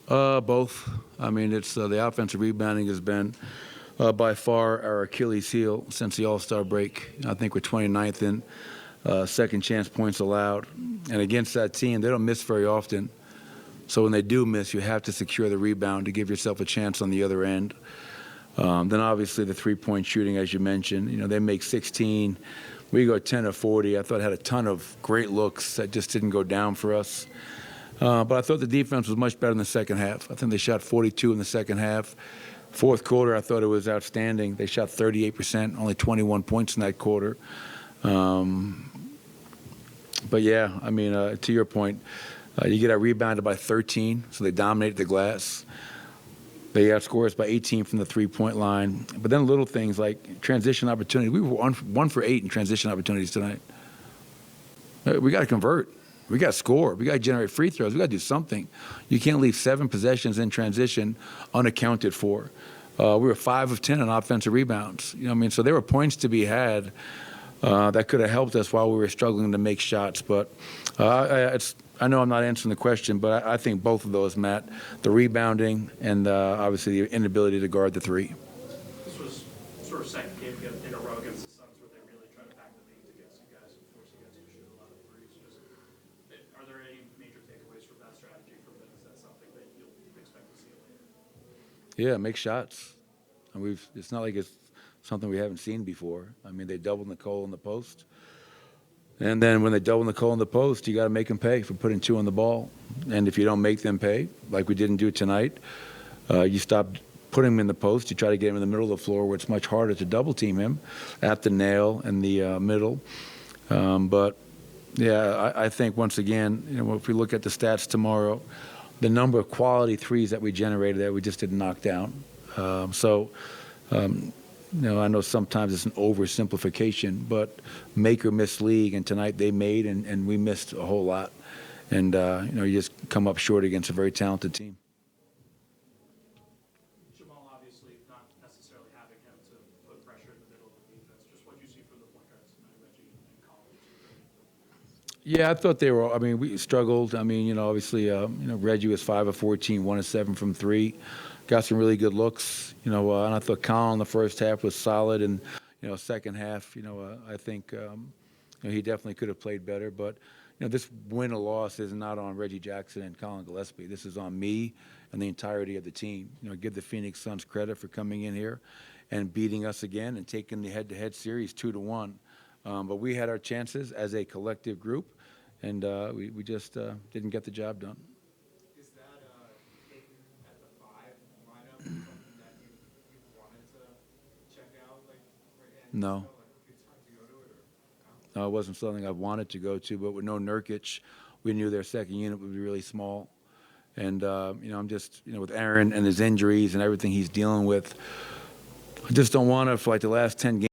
Both. I mean, it's the offensive rebounding has been by far our Achilles heel since the All-Star break. I think we're 29th in second chance points allowed. And against that team, they don't miss very often. So when they do miss, you have to secure the rebound to give yourself a chance on the other end. Then obviously the three-point shooting, as you mentioned, they make 16. We go 10 of 40. I thought had a ton of great looks that just didn't go down for us. But I thought the defense was much better in the second half. I think they shot 42 in the second half. Fourth quarter, I thought it was outstanding. They shot 38%, only 21 points in that quarter. But yeah, I mean, to your point, you get out rebounded by 13, so they dominated the glass. They outscored us by 18 from the three-point line. But then little things like transition opportunity. We were 1 for 8 in transition opportunities tonight. We got to convert. We got to score. We got to generate free throws. We got to do something. You can't leave 7 possessions in transition unaccounted for. We were 5 of 10 on offensive rebounds. You know what I mean? So there were points to be had that could have helped us while we were struggling to make shots. But I know I'm not answering the question, but I think both of those, Matt, the rebounding and obviously the inability to guard the three. This was sort of second game in a row against the Suns where they really tried to pack the paint against you guys and force you guys to shoot a lot of threes. Are there any major takeaways from that strategy from them? Is that something that you'll expect to see later? Yeah, make shots. And it's not like it's something we haven't seen before. I mean, they doubled Nicole in the post. And then when they double Nicole in the post, you got to make them pay for putting 2 on the ball. And if you don't make them pay, like we didn't do tonight, you stop putting him in the post. You try to get him in the middle of the floor where it's much harder to double team him at the nail and the middle. But yeah, I think once again, if we look at the stats tomorrow, the number of quality threes that we generated that we just didn't knock down. I know sometimes it's an oversimplification, but make or miss league, and tonight they made, and we missed a whole lot. And, you just come up short against a very talented team. Jamal, obviously, not necessarily having him to put pressure in the middle of the defense. Just what you see from the point guards tonight, Reggie and Collins. Yeah, I thought they were. I mean, we struggled. I mean, obviously, Reggie was 5 of 14, 1 of 7 from 3. Got some really good looks, and I thought Colin in the first half was solid, and second half, I think he definitely could have played better. But this win or loss is not on Reggie Jackson and Colin Gillespie. This is on me and the entirety of the team. Give the Phoenix Suns credit for coming in here and beating us again and taking the head-to-head series 2-1. But we had our chances as a collective group, and we just didn't get the job done. No. No, it wasn't something I wanted to go to, but with no Nurkic, we knew their second unit would be really small. And, I'm just, with Aaron and his injuries and everything he's dealing with, I just don't want to, for like the last 10 games,